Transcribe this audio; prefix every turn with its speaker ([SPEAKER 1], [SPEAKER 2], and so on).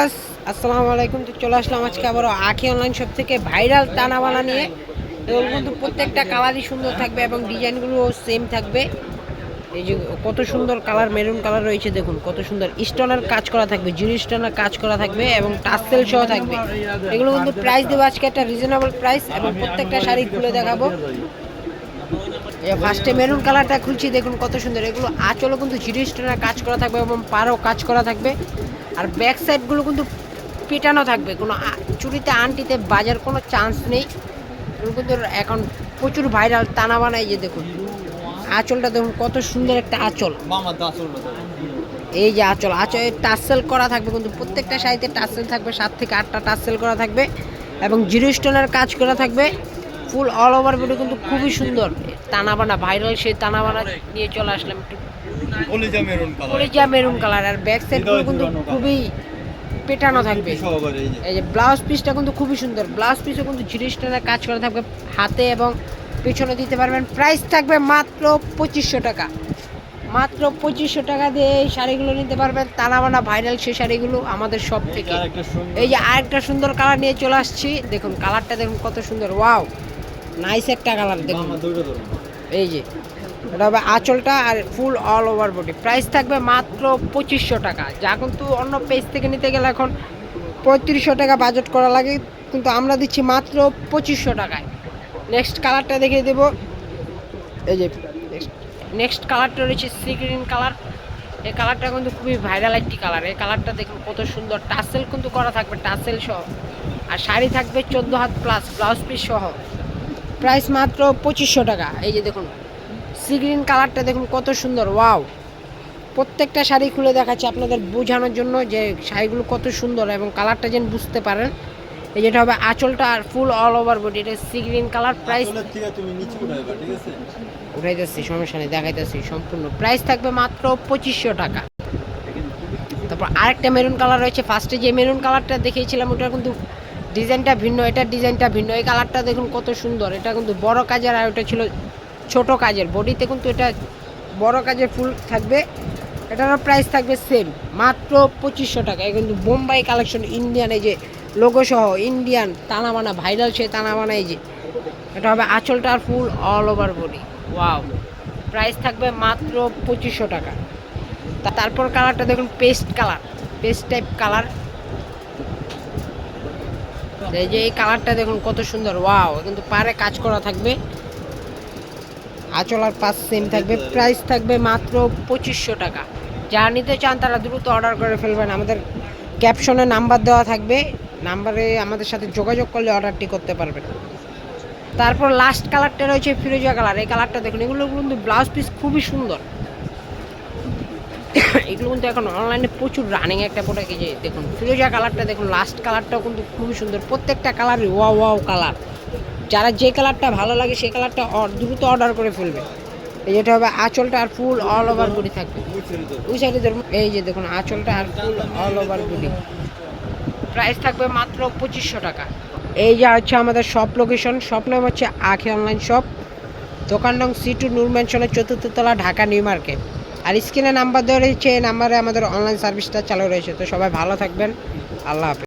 [SPEAKER 1] Viewers আসসালামু আলাইকুম। তো চলে আসলাম আজকে আবারও আখি অনলাইন শপ থেকে ভাইরাল টানাবানা নিয়ে। এবং কিন্তু প্রত্যেকটা কালারই সুন্দর থাকবে এবং ডিজাইনগুলো সেম থাকবে। এই যে কত সুন্দর কালার, মেরুন কালার রয়েছে, দেখুন কত সুন্দর স্টোনের কাজ করা থাকবে, জিরো স্টোনের কাজ করা থাকবে এবং টাসেল সহ থাকবে। এগুলো কিন্তু প্রাইস দেবো আজকে একটা রিজনেবল প্রাইস এবং প্রত্যেকটা শাড়ি খুলে দেখাবো। ফার্স্টে মেরুন কালারটা খুলছি, দেখুন কত সুন্দর। এগুলো আঁচলও কিন্তু জিরো স্টোনের কাজ করা থাকবে এবং পাড়ও কাজ করা থাকবে। আর ব্যাক সাইডগুলো কিন্তু পেটানো থাকবে, কোনো চুরিতে আনটিতে বাজার কোনো চান্স নেই। এগুলো কিন্তু এখন প্রচুর ভাইরাল টানা বানাই। যে দেখুন আঁচলটা দেখুন কত সুন্দর একটা আঁচল। এই যে আঁচল টাসেল করা থাকবে, কিন্তু প্রত্যেকটা শাড়িতে টাসেল থাকবে, 7 থেকে 8টা টাসেল করা থাকবে এবং জিরো স্টোনের কাজ করা থাকবে। ফুল অল ওভার বডি কিন্তু খুবই সুন্দর টানাবানা ভাইরাল সেই টানাবানা নিয়ে চলে আসলাম। একটু কলিজা মেরুন কালার আর ব্যাক সাইডগুলো কিন্তু খুবই পেটানো থাকবে। এই যে ব্লাউজ পিসটা কিন্তু খুবই সুন্দর, ব্লাউজ পিসও কিন্তু জিরো স্টোনের কাজ করা থাকবে, হাতে এবং পেছনে দিতে পারবেন। প্রাইস থাকবে মাত্র 2500 টাকা। মাত্র 2500 টাকা দিয়ে এই শাড়িগুলো নিতে পারবেন, টানাবানা ভাইরাল সেই শাড়িগুলো আমাদের শপ থেকে। এই যে আরেকটা সুন্দর কালার নিয়ে চলে আসছি, দেখুন কালারটা দেখুন কত সুন্দর, ওয়াও নাইস একটা কালার দেখুন। এই যে এটা হবে আঁচলটা আর full all over body. Price থাকবে মাত্র 2500 টাকা, যা কিন্তু অন্য পেজ থেকে নিতে গেলে এখন 3500 টাকা বাজেট করা লাগে, কিন্তু আমরা দিচ্ছি মাত্র 2500 টাকায়। নেক্সট কালারটা দেখিয়ে দেবো। এই যে নেক্সট কালারটা রয়েছে সি গ্রিন কালার। এই কালারটা কিন্তু খুবই ভাইরাল একটি কালার। এই কালারটা দেখুন কত সুন্দর, টাসেল কিন্তু করা থাকবে, টাসেল সহ। আর শাড়ি থাকবে 14 হাত প্লাস, ব্লাউজ পিস সহ। প্রাইস মাত্র 2500 টাকা। এই যে দেখুন সি গ্রিন কালারটা দেখুন কত সুন্দর, ওয়াও। প্রত্যেকটা শাড়ি খুলে দেখাচ্ছি আপনাদের বোঝানোর জন্য যে শাড়িগুলো কত সুন্দর এবং কালারটা যেন বুঝতে পারেন। এই যেটা হবে আঁচলটা আর ফুল অল ওভার বডি, এটা সি গ্রিন কালার। প্রাইস উঠাইতেছি, সমস্যা নেই, দেখাইতেছি সম্পূর্ণ। প্রাইস থাকবে মাত্র 2500 টাকা। তারপর আরেকটা মেরুন কালার রয়েছে। ফার্স্টে যে মেরুন কালারটা দেখিয়েছিলাম ওটা কিন্তু ডিজাইনটা ভিন্ন, এটার ডিজাইনটা ভিন্ন। এই কালারটা দেখুন কত সুন্দর, এটা কিন্তু বড় কাজের আর ওটা ছিল ছোট কাজের। বডিতে কিন্তু এটা বড় কাজের ফুল থাকবে। এটারও প্রাইস থাকবে সেম, মাত্র 2500 টাকা। এই কিন্তু বোম্বাই কালেকশন, ইন্ডিয়ান, এই যে লোগো সহ ইন্ডিয়ান টানাবানা ভাইরাল সেই টানাবানা। এই যে এটা হবে আঁচলটা আর full all over body, wow. Price থাকবে মাত্র 2500 টাকা। তারপর কালারটা দেখুন paste colour, paste type colour. এই যে এই কালারটা দেখুন কত সুন্দর, ওয়াও। কিন্তু পারে কাজ করা থাকবে, আঁচল আর পাশ সেম থাকবে। প্রাইস থাকবে মাত্র 2500 টাকা। যারা নিতে চান তারা দ্রুত অর্ডার করে ফেলবেন। আমাদের ক্যাপশনে নাম্বার দেওয়া থাকবে, নাম্বারে আমাদের সাথে যোগাযোগ করলে অর্ডারটি করতে পারবেন। তারপর লাস্ট কালারটা রয়েছে ফিরোজা কালার। এই কালারটা দেখুন, এগুলো কিন্তু ব্লাউজ পিস খুবই সুন্দর। এগুলো কিন্তু এখন অনলাইনে প্রচুর রানিং একটা প্রোডাক্ট। এই যে দেখুন ফিরোজা কালারটা দেখুন, লাস্ট কালারটাও কিন্তু খুবই সুন্দর। প্রত্যেকটা কালারই ওয়াও ওয়াও কালার। যারা যে কালারটা ভালো লাগে সেই কালারটা দ্রুত অর্ডার করে ফেলবে। এই যেটা হবে আঁচলটা আর ফুল অল ওভার বডি থাকবে। ওই সাইডে ধরুন, এই যে দেখুন আঁচলটা আর full all over body. Price থাকবে মাত্র 2500 টাকা। এই যে হচ্ছে আমাদের শপ লোকেশন, শপ নাম হচ্ছে আখি অনলাইন শপ, দোকান নং C2 নূর ম্যানশনের 4th তলা, ঢাকা নিউ মার্কেট। আর স্ক্রিনে নাম্বার দেওয়া রয়েছে, এই নাম্বারে আমাদের অনলাইন সার্ভিসটা চালু রয়েছে। তো সবাই ভালো থাকবেন, আল্লাহ হাফেজ।